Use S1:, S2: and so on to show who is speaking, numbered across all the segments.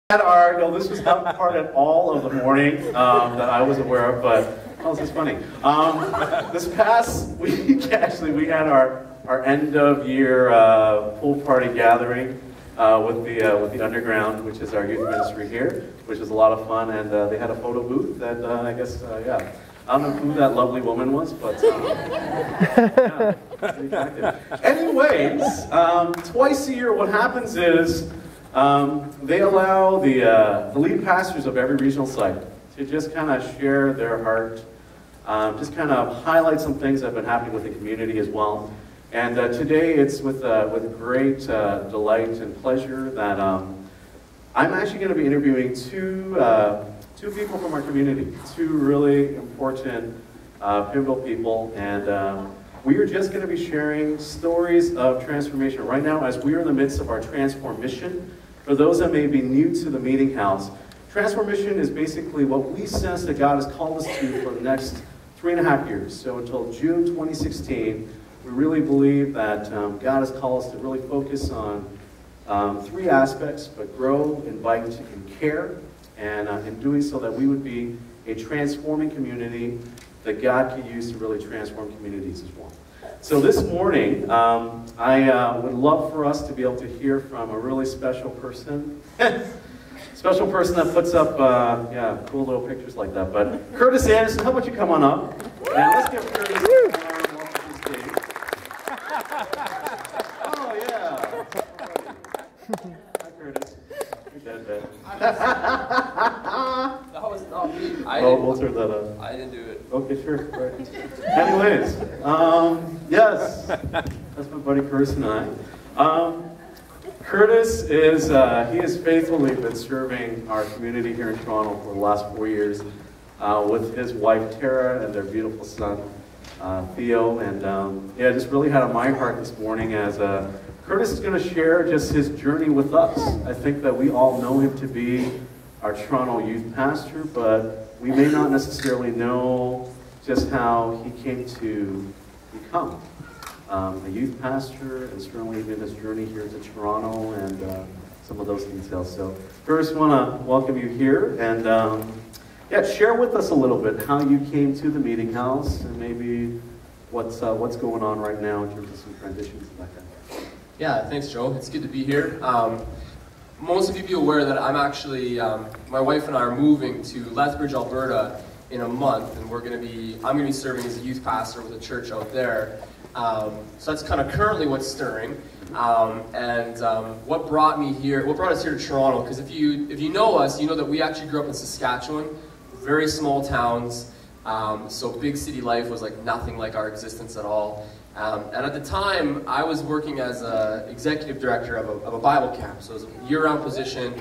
S1: This was not part at all of the morning that I was aware of, but this is funny. This past week, actually, we had our end of year pool party gathering with the Underground, which is our youth ministry here, which was a lot of fun, and they had a photo booth that I guess, yeah. I don't know who that lovely woman was, but yeah, pretty attractive. Anyways, twice a year, what happens is they allow the lead pastors of every regional site to just kind of share their heart, just kind of highlight some things that have been happening with the community as well. And today it's with great delight and pleasure that I'm actually going to be interviewing two people from our community, two really important, pivotal people, and we are just going to be sharing stories of transformation right now as we are in the midst of our Transform Mission. For those that may be new to the Meeting House, Transform Mission is basically what we sense that God has called us to for the next 3.5 years. So until June 2016, we really believe that God has called us to really focus on 3 aspects, but grow, invite, and care. And in doing so, that we would be a transforming community that God can use to really transform communities as well. So this morning, I would love for us to be able to hear from a really special person. Special person that puts up, yeah, cool little pictures like that. But Curtis Anderson, how about you come on up? And let's give Curtis a warm welcome to the stage. Oh, yeah. Hi, Curtis. You're dead.
S2: That was not me.
S1: We'll turn that up.
S2: I didn't do it.
S1: Okay, sure. Right. Anyways, yes, that's my buddy Curtis and I. Curtis is, he has faithfully been serving our community here in Toronto for the last 4 years with his wife Tara and their beautiful son Theo. And yeah, just really had on my heart this morning as Curtis is going to share just his journey with us. I think that we all know him to be our Toronto youth pastor, but we may not necessarily know just how he came to become a youth pastor, and certainly in his journey here to Toronto and some of those details. So first, I want to welcome you here and yeah, share with us a little bit how you came to the Meeting House and maybe what's going on right now in terms of some transitions and that kind of thing.
S2: Yeah, thanks, Joe. It's good to be here. Most of you be aware that I'm actually, my wife and I are moving to Lethbridge, Alberta in a month, and I'm going to be serving as a youth pastor with a church out there. So that's kind of currently what's stirring. What brought us here to Toronto, because if you know us, you know that we actually grew up in Saskatchewan, very small towns, so big city life was like nothing like our existence at all. And at the time, I was working as an executive director of a Bible camp. So it was a year-round position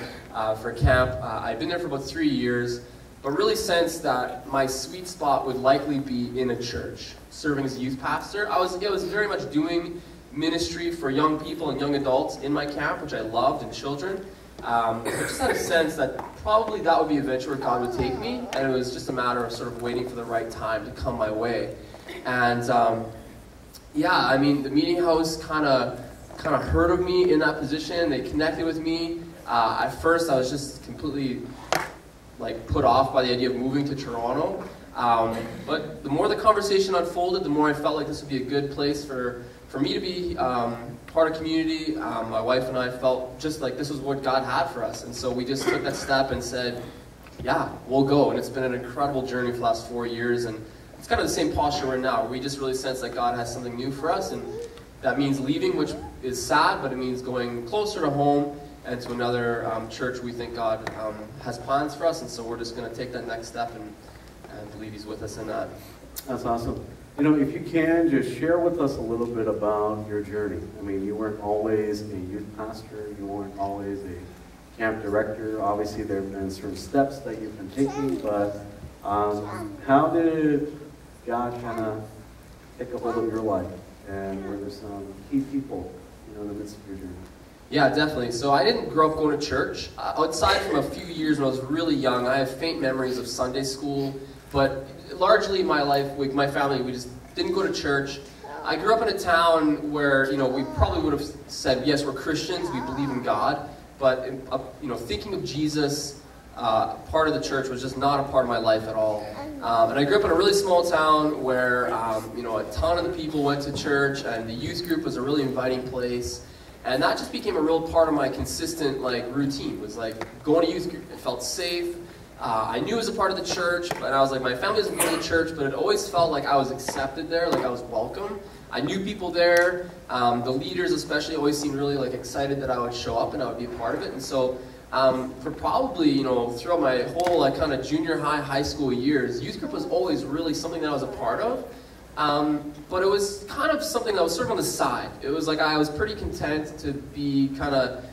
S2: for camp. I'd been there for about 3 years, but really sensed that my sweet spot would likely be in a church, serving as a youth pastor. It was very much doing ministry for young people and young adults in my camp, which I loved, and children. I just had a sense that probably that would be eventually where God would take me, and it was just a matter of sort of waiting for the right time to come my way. And yeah, I mean, the Meeting House kind of heard of me in that position. They connected with me. At first, I was just completely like put off by the idea of moving to Toronto. But the more the conversation unfolded, the more I felt like this would be a good place for me to be part of community. My wife and I felt just like this was what God had for us. And so we just took that step and said, yeah, we'll go. And it's been an incredible journey for the last 4 years. And it's kind of the same posture we're in now. We just really sense that God has something new for us, and that means leaving, which is sad, but it means going closer to home and to another church we think God has plans for us, and so we're just going to take that next step and believe He's with us in that.
S1: That's awesome. You know, if you can, just share with us a little bit about your journey. I mean, you weren't always a youth pastor, you weren't always a camp director. Obviously, there have been certain steps that you've been taking, but how did God kind of take a hold of your life, and were there some key people, in the midst of your journey?
S2: Yeah, definitely. So I didn't grow up going to church. Outside from a few years when I was really young, I have faint memories of Sunday school, but largely my life, with my family, we just didn't go to church. I grew up in a town where, we probably would have said, yes, we're Christians, we believe in God, but thinking of Jesus, part of the church was just not a part of my life at all. And I grew up in a really small town where a ton of the people went to church, and the youth group was a really inviting place. And that just became a real part of my consistent routine. It was like going to youth group. It felt safe. I knew it was a part of the church, but I was like, my family doesn't go to church, but it always felt like I was accepted there, like I was welcome. I knew people there. The leaders especially always seemed really excited that I would show up and I would be a part of it. And so for probably, throughout my whole kind of junior high school years, youth group was always really something that I was a part of. But it was kind of something that was sort of on the side. It was like I was pretty content to be kind of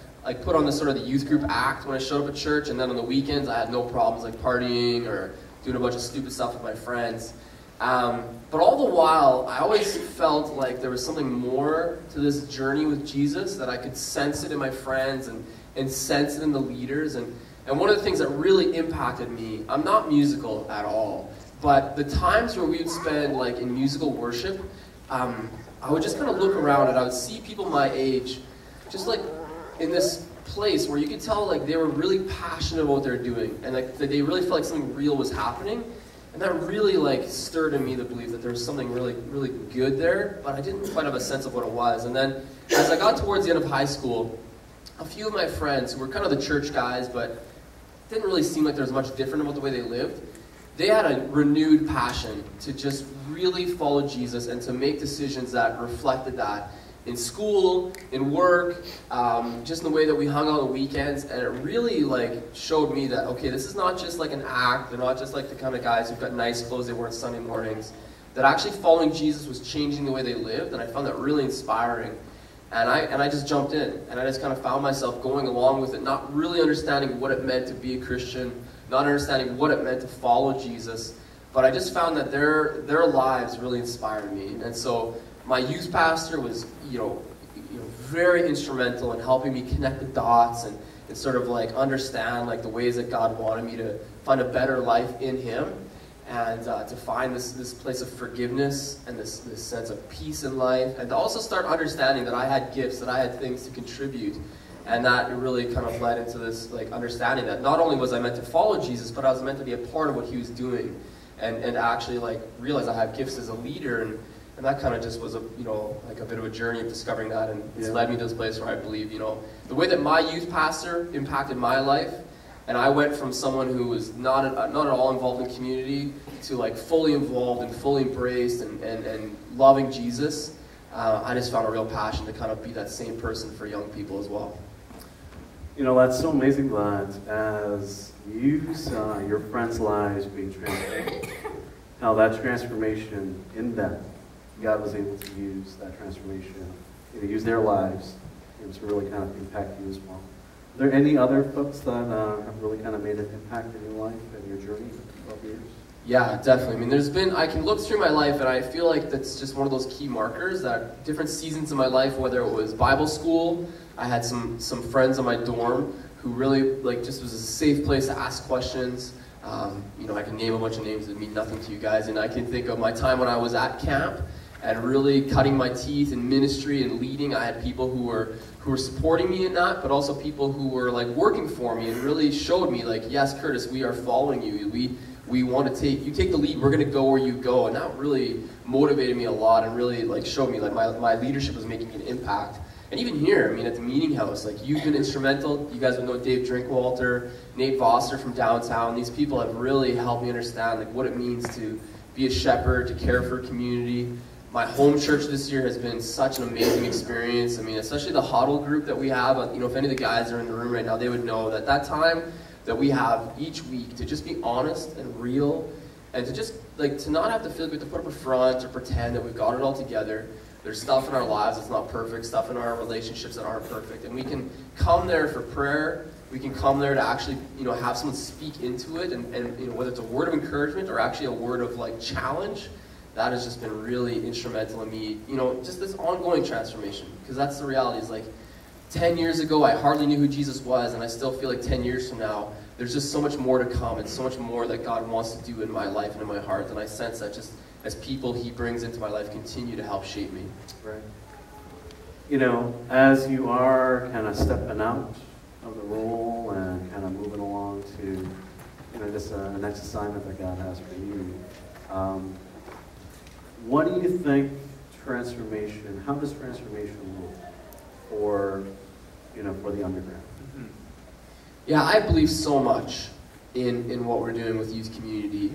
S2: put on this sort of the youth group act when I showed up at church, and then on the weekends I had no problems partying or doing a bunch of stupid stuff with my friends. But all the while, I always felt like there was something more to this journey with Jesus, that I could sense it in my friends and sense it in the leaders. And one of the things that really impacted me, I'm not musical at all, but the times where we would spend in musical worship, I would just kind of look around and I would see people my age just in this place where you could tell they were really passionate about what they're doing, and that they really felt like something real was happening. And that really stirred in me the belief that there was something really, really good there, but I didn't quite have a sense of what it was. And then as I got towards the end of high school, a few of my friends who were kind of the church guys, but didn't really seem like there was much different about the way they lived, they had a renewed passion to just really follow Jesus and to make decisions that reflected that in school, in work, just in the way that we hung out on the weekends. And it really showed me that, okay, this is not just an act. They're not just the kind of guys who've got nice clothes they wear on Sunday mornings. That actually following Jesus was changing the way they lived, and I found that really inspiring. And I just jumped in, and I just kind of found myself going along with it, not really understanding what it meant to be a Christian, not understanding what it meant to follow Jesus, but I just found that their lives really inspired me. And so my youth pastor was, very instrumental in helping me connect the dots and sort of understand the ways that God wanted me to find a better life in Him, and to find this place of forgiveness and this sense of peace in life, and to also start understanding that I had gifts, that I had things to contribute. And that really kind of led into this understanding that not only was I meant to follow Jesus, but I was meant to be a part of what He was doing, and actually realize I have gifts as a leader. And that kind of just was a bit of a journey of discovering that, and it's led me to this place where I believe, the way that my youth pastor impacted my life, and I went from someone who was not at all involved in community to fully involved and fully embraced and loving Jesus. I just found a real passion to kind of be that same person for young people as well.
S1: That's so amazing that as you saw your friends' lives being transformed, how that transformation in them, God was able to use that transformation, use their lives, and to really kind of impact you as well. Are there any other folks that have really kind of made an impact in your life and your journey for 12 years?
S2: Yeah, definitely. I mean, I can look through my life, and I feel like that's just one of those key markers that different seasons of my life, whether it was Bible school, I had some friends in my dorm who really just was a safe place to ask questions. I can name a bunch of names that mean nothing to you guys, and I can think of my time when I was at camp and really cutting my teeth in ministry and leading. I had people who were supporting me in that, but also people who were working for me and really showed me yes, Curtis, we are following you. We want to take the lead. We're going to go where you go. And that really motivated me a lot and really showed me my leadership was making an impact. And even here, at the meeting house, you've been instrumental. You guys would know Dave Drinkwalter, Nate Voster from downtown. These people have really helped me understand what it means to be a shepherd, to care for a community. My home church this year has been such an amazing experience. Especially the huddle group that we have. If any of the guys are in the room right now, they would know that time that we have each week to just be honest and real, and to just to not have to feel like we have to put up a front or pretend that we've got it all together. There's stuff in our lives that's not perfect, stuff in our relationships that aren't perfect, and we can come there for prayer. We can come there to actually have someone speak into it, and whether it's a word of encouragement or actually a word of challenge. That has just been really instrumental in me, just this ongoing transformation. Because that's the reality, is 10 years ago, I hardly knew who Jesus was, and I still feel 10 years from now, there's just so much more to come, and so much more that God wants to do in my life and in my heart, and I sense that just as people He brings into my life continue to help shape me.
S1: Right. As you are kind of stepping out of the role and kind of moving along to, you know, just the next assignment that God has for you. What do you think how does transformation look for, you know, for the underground?
S2: Yeah, I believe so much in what we're doing with youth community.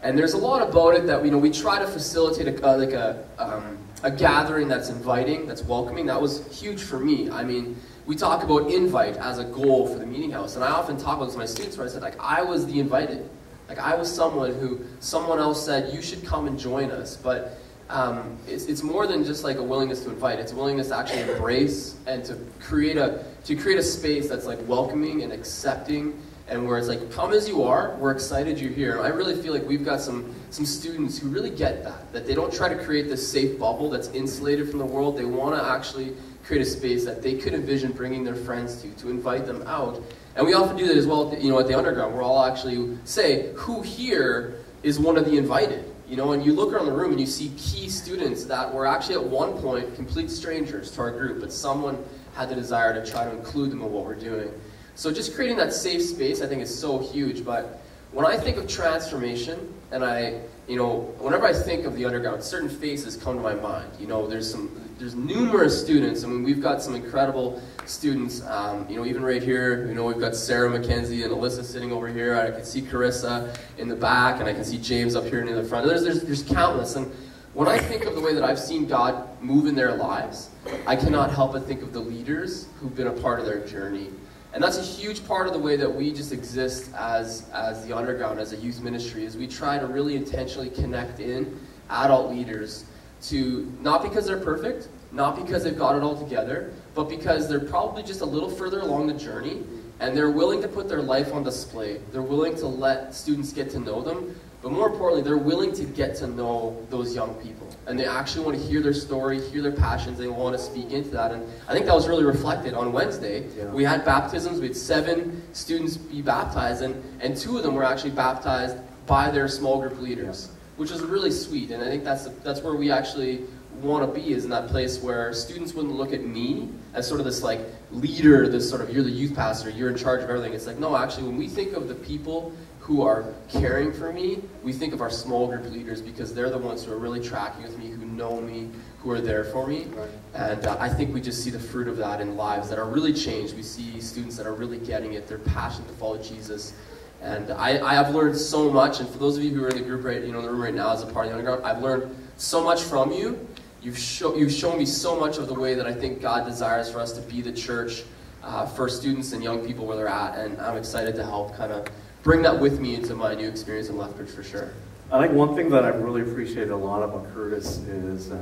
S2: And there's a lot about it that, you know, we try to facilitate a gathering that's inviting, that's welcoming. That was huge for me. I mean, we talk about invite as a goal for the meeting house, and I often talk about this with my students where I said, like, I was the invited. Like, I was someone else said, you should come and join us. But it's more than just like a willingness to invite. It's a willingness to actually embrace and to create a space that's like welcoming and accepting, and where it's like, come as you are, we're excited you're here. And I really feel like we've got some students who really get that they don't try to create this safe bubble that's insulated from the world. They want to actually create a space that they could envision bringing their friends to invite them out. And we often do that as well, you know, at the underground, where I'll actually say, who here is one of the invited? You know, and you look around the room and you see key students that were actually at one point complete strangers to our group, but someone had the desire to try to include them in what we're doing. So just creating that safe space, I think, is so huge. But when I think of transformation, and whenever I think of the underground, certain faces come to my mind. You know, there's numerous students. I mean, we've got some incredible students. You know, even right here, you know, we've got Sarah McKenzie and Alyssa sitting over here. I can see Carissa in the back, and I can see James up here near the front. There's countless. And when I think of the way that I've seen God move in their lives, I cannot help but think of the leaders who've been a part of their journey. And that's a huge part of the way that we just exist as the underground, as a youth ministry, is we try to really intentionally connect in adult leaders to, not because they're perfect, not because they've got it all together, but because they're probably just a little further along the journey, and they're willing to put their life on display. They're willing to let students get to know them, but more importantly, they're willing to get to know those young people. And they actually want to hear their story, hear their passions, they want to speak into that. And I think that was really reflected on Wednesday. Yeah. We had baptisms, we had 7 students be baptized, and 2 of them were actually baptized by their small group leaders, which is really sweet. And I think that's where we actually want to be, is in that place where students wouldn't look at me as sort of this like leader, this sort of, you're the youth pastor, you're in charge of everything. It's like, no, actually, when we think of the people who are caring for me, we think of our small group leaders, because they're the ones who are really tracking with me, who know me, who are there for me. Right. And I think we just see the fruit of that in lives that are really changed. We see students that are really getting it, they're passionate to follow Jesus. And I have learned so much, and for those of you who are in the group right, you know, in the room right now as a part of the underground, I've learned so much from you. You've shown me so much of the way that I think God desires for us to be the church for students and young people where they're at, and I'm excited to help kind of bring that with me into my new experience in Lethbridge for sure.
S1: I think one thing that I really appreciate a lot about Curtis is,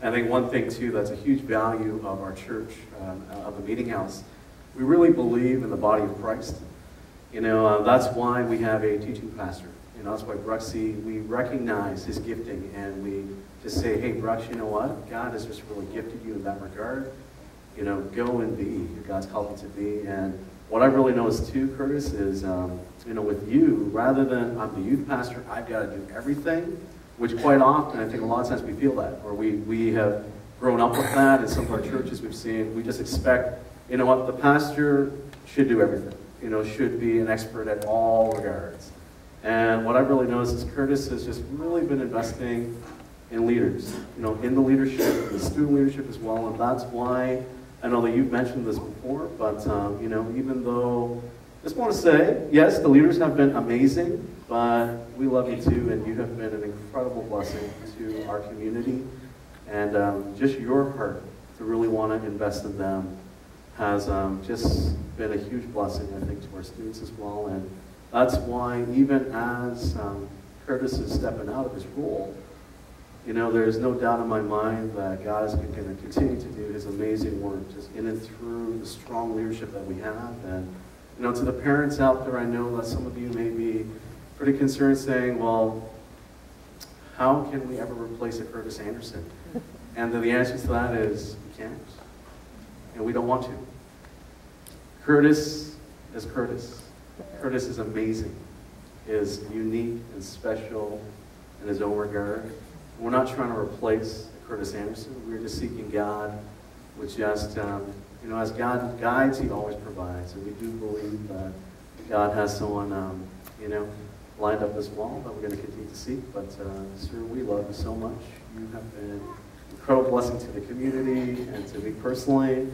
S1: I think one thing too that's a huge value of our church, of the meeting house, we really believe in the body of Christ. You know, that's why we have a teaching pastor. You know, that's why Bruxy, we recognize his gifting, and we just say, hey, Brux, you know what? God has just really gifted you in that regard. You know, go and be who God's called you to be. And what I really noticed too, Curtis, is, you know, with you, rather than I'm the youth pastor, I've got to do everything, which quite often, I think a lot of times we feel that, or we have grown up with that. In some of our churches we've seen, we just expect, you know what, the pastor should do everything. You know, should be an expert at all regards. And what I've really noticed is Curtis has just really been investing in leaders, you know, in the leadership, the student leadership as well, and that's why, I know that you've mentioned this before, but, you know, even though, I just want to say, yes, the leaders have been amazing, but we love you too, and you have been an incredible blessing to our community, and just your heart to really want to invest in them has just been a huge blessing, I think, to our students as well, and that's why even as Curtis is stepping out of his role, you know, there's no doubt in my mind that God is going to continue to do his amazing work just in and through the strong leadership that we have. And, you know, to the parents out there, I know that some of you may be pretty concerned saying, well, how can we ever replace a Curtis Anderson? And the answer to that is, we can't. And we don't want to. Curtis is Curtis. Curtis is amazing, is unique and special in his own regard. We're not trying to replace Curtis Anderson. We're just seeking God with just you know, as God guides, He always provides. And we do believe that God has someone, you know, lined up as well that we're going to continue to seek. But, sir, we love you so much. You have been an incredible blessing to the community and to me personally.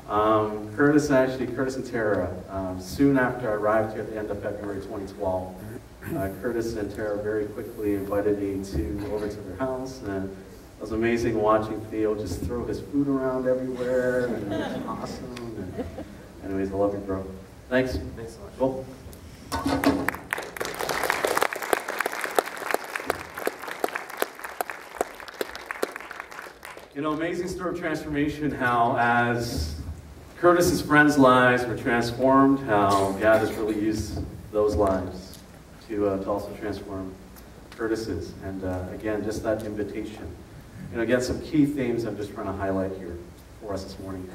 S1: Curtis and Tara, soon after I arrived here at the end of February 2012, Curtis and Tara very quickly invited me over to their house, and it was amazing watching Theo just throw his food around everywhere, and it was awesome. And anyways, I love you, bro. Thanks.
S2: Thanks so much.
S1: Cool. You know, amazing story of transformation, how as Curtis's friends' lives were transformed, how God has really used those lives to also transform Curtis's. And again, just that invitation. You know, again, some key themes I'm just trying to highlight here for us this morning.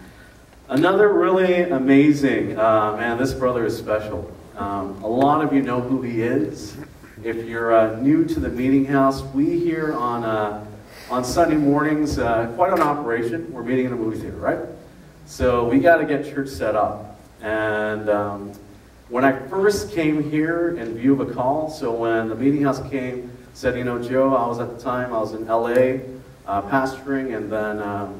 S1: Another really amazing, man, this brother is special. A lot of you know who he is. If you're new to the meeting house, we here on Sunday mornings, quite an operation. We're meeting in a movie theater, right? So we got to get church set up. And when I first came here in view of a call, so when the meeting house came, said, you know, Joe, I was in LA pastoring, and then,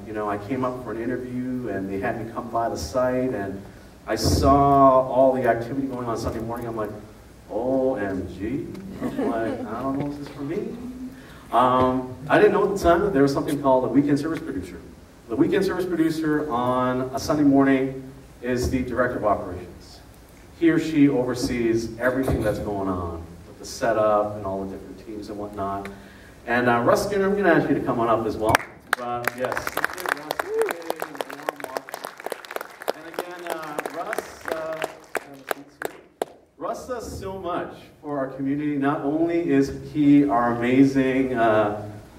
S1: you know, I came up for an interview, and they had me come by the site, and I saw all the activity going on Sunday morning. I'm like, OMG. I'm like, I don't know if this is for me. I didn't know at the time that there was something called a weekend service producer. The weekend service producer on a Sunday morning is the director of operations. He or she oversees everything that's going on with the setup and all the different teams and whatnot. And Russ Skinner, I'm going to ask you to come on up as well. Yes. And again, Russ does so much for our community. Not only is he our amazing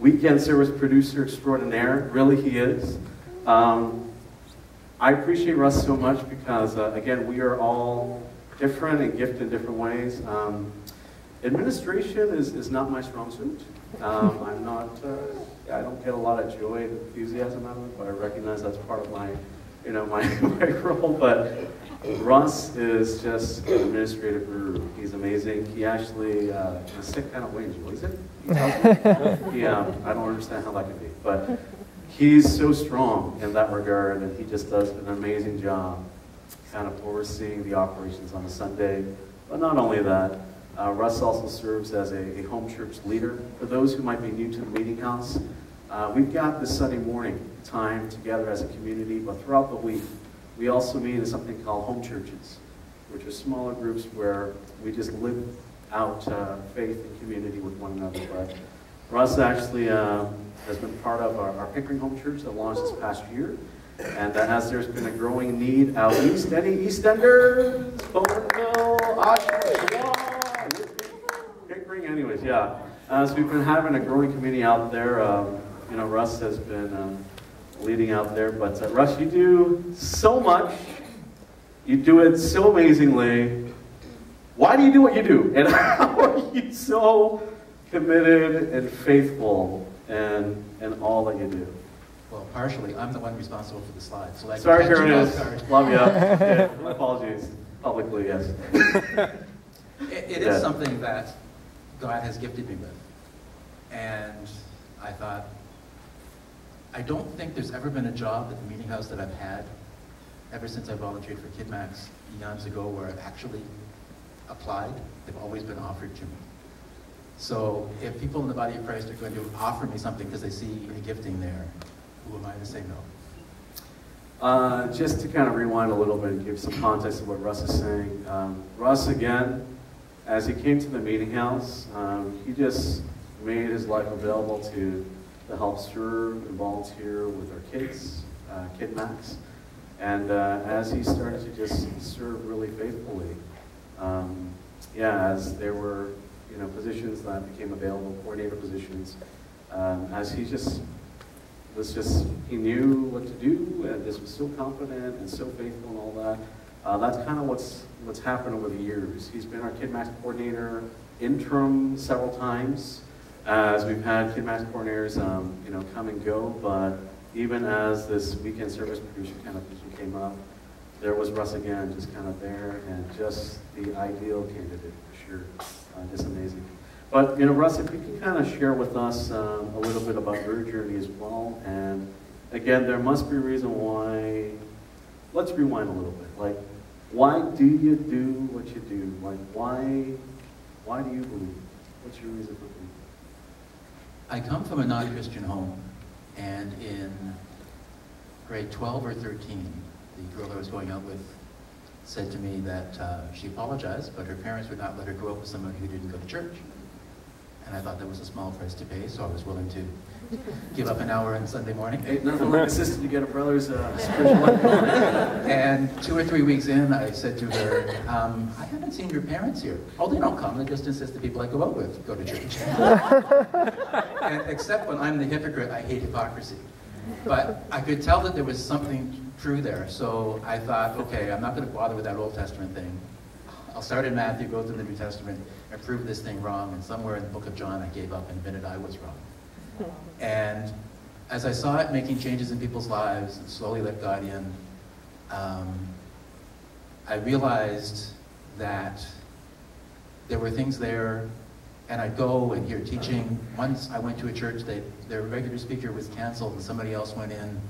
S1: weekend service producer extraordinaire, really he is. I appreciate Russ so much because, again, we are all different and gifted in different ways. Administration is not my strong suit. I'm not, I don't get a lot of joy and enthusiasm out of it, but I recognize that's part of my, you know, my role. But Russ is just an administrative guru. He's amazing. He actually, in a sick kind of way, enjoys it. Yeah, I don't understand how that could be, but he's so strong in that regard, and he just does an amazing job kind of overseeing the operations on a Sunday. But not only that, Russ also serves as a home church leader. For those who might be new to the meeting house, we've got this Sunday morning time together as a community, but throughout the week, we also meet in something called home churches, which are smaller groups where we just live out faith and community with one another. But Russ actually has been part of our Pickering Home Church that launched this past year. And as there's been a growing need out east, any EastEnders, Bowmanville, Oshawa, Pickering, anyways, yeah. So we've been having a growing community out there. You know, Russ has been leading out there. But Russ, you do so much. You do it so amazingly. Why do you do what you do? And how are you so committed and faithful in all that you do?
S3: Well, partially, I'm the one responsible for the slides. So
S1: sorry, here it is. Love you. Yeah, my apologies. Publicly, yes.
S3: It is something that God has gifted me with. And I thought, I don't think there's ever been a job at the meeting house that I've had ever since I volunteered for KidMax eons ago where I've actually applied. They've always been offered to me. So if people in the body of Christ are going to offer me something because they see a gifting there, who am I to say no?
S1: Just to kind of rewind a little bit and give some context of what Russ is saying. Russ, again, as he came to the meeting house, he just made his life available to help serve and volunteer with our kids, KidMax. And as he started to just serve really faithfully, yeah, as there were, you know, positions that became available, coordinator positions, as he just he knew what to do, and just was so confident and so faithful and all that. That's kind of what's happened over the years. He's been our KidMax coordinator interim several times, as we've had KidMax coordinators, you know, come and go. But even as this weekend service producer kind of came up, there was Russ again, just kind of there, and just the ideal candidate, for sure. Just amazing. But, Russ, if you can kind of share with us a little bit about your journey as well, and again, there must be a reason why, let's rewind a little bit. Like, why do you do what you do? Like, why do you believe? What's your reason for believing?
S3: I come from a non-Christian home, and in grade 12 or 13, the girl I was going out with said to me that she apologized, but her parents would not let her go out with someone who didn't go to church. And I thought that was a small price to pay, so I was willing to give up an hour on Sunday morning.
S1: Hey, nothing like a sister to get a brother's spiritual life.
S3: And 2 or 3 weeks in, I said to her, I haven't seen your parents here. Oh, they don't come. They just insist the people I go out with go to church. And except when I'm the hypocrite, I hate hypocrisy. But I could tell that there was something true there. So I thought, okay, I'm not going to bother with that Old Testament thing. I'll start in Matthew, go through the New Testament, and prove this thing wrong. And somewhere in the book of John, I gave up and admitted I was wrong. And as I saw it making changes in people's lives and slowly let God in, I realized that there were things there, and I'd go and hear teaching. Once I went to a church, their regular speaker was canceled, and somebody else went in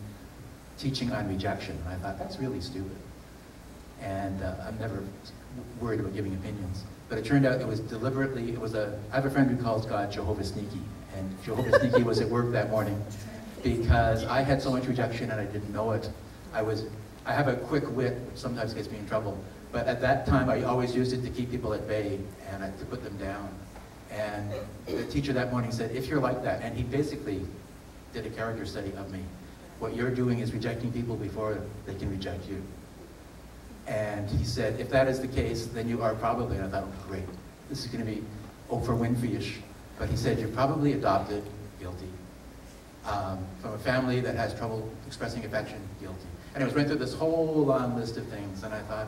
S3: teaching on rejection. And I thought, that's really stupid. And I'm never worried about giving opinions. But it turned out it was deliberately, I have a friend who calls God Jehovah Sneaky. And Jehovah Sneaky was at work that morning because I had so much rejection and I didn't know it. I have a quick wit, which sometimes gets me in trouble. But at that time, I always used it to keep people at bay and to put them down. And the teacher that morning said, if you're like that, and he basically did a character study of me, what you're doing is rejecting people before they can reject you. And he said, if that is the case, then you are probably, and I thought, oh, great, this is going to be Oprah Winfrey-ish. But he said, you're probably adopted, guilty. From a family that has trouble expressing affection, guilty. And it was went through this whole long list of things, and I thought,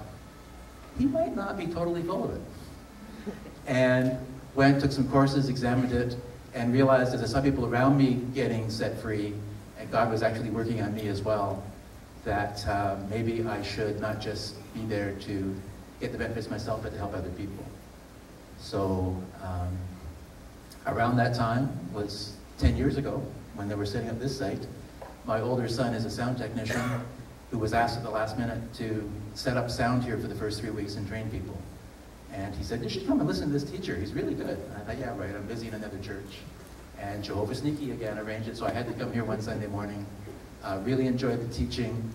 S3: he might not be totally full of it. And went, took some courses, examined it, and realized as I saw people around me getting set free, and God was actually working on me as well, that maybe I should not just be there to get the benefits myself, but to help other people. So around that time was 10 years ago, when they were setting up this site. My older son is a sound technician who was asked at the last minute to set up sound here for the first 3 weeks and train people. And he said, you should come and listen to this teacher, he's really good. And I thought, yeah, right, I'm busy in another church. And Jehovah Sneaky again arranged it, so I had to come here one Sunday morning. Really enjoyed the teaching.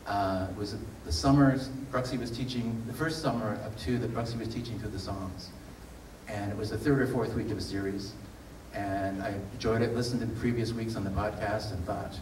S3: It was the summers, Bruxy was teaching, the first summer of 2 that Bruxy was teaching through the Psalms. And it was the 3rd or 4th week of a series. And I enjoyed it, listened to the previous weeks on the podcast and thought,